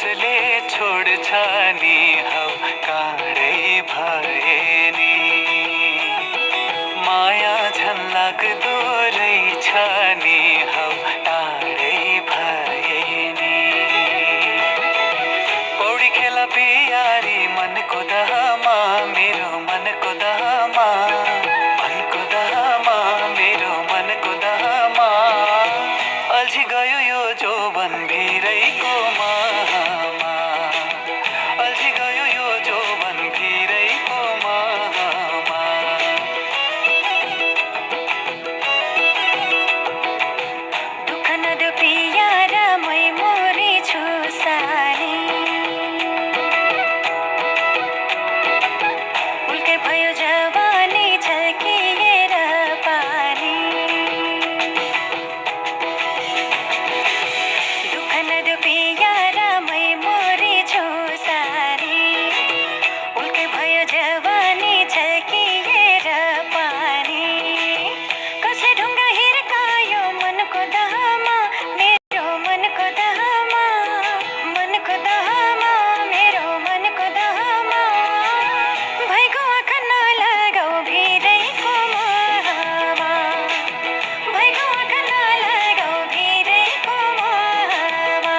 कसले छोड्छ नि हौ काँडै भए नि माया झन् लाग्दो रहेछ नि हौ टाढै भए नि पौडी खेल पियारी मनको दहमा मेरो मनको दहमा मेरो मनको दहमा अल्झी गयो यो जोबन भिरैको मामा अल्झी गयो यो जोबन भिरैको मामा दुःख नदेऊ पियारा मै मोरी छु साली उल्कै भयो जवानी झल्किएर पानी दुःख नदेऊ पियारा मै मोरी छु साली उल्कै भयो जवानी झल्किएर पानी कसले ढुङ्गा हिर्कायो मनको दहमा मेरो मनको दहमा मेरो मनको दहमा भैगो आँखा नलगाऊ भिरैको मामा भैगो आँखा नलगाऊ भिरैको मामा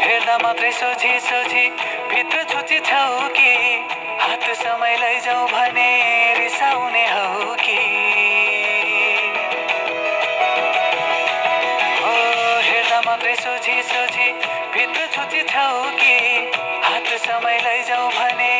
हेर्दा मात्रै सोची सोची भित्र छुची छौ कि हात समय लैजाऊ भने रिसाउने हौ कि हो हेर्दा मात्रै सोची सोची भित्र छुची छौ कि हात समय लैजाऊ भने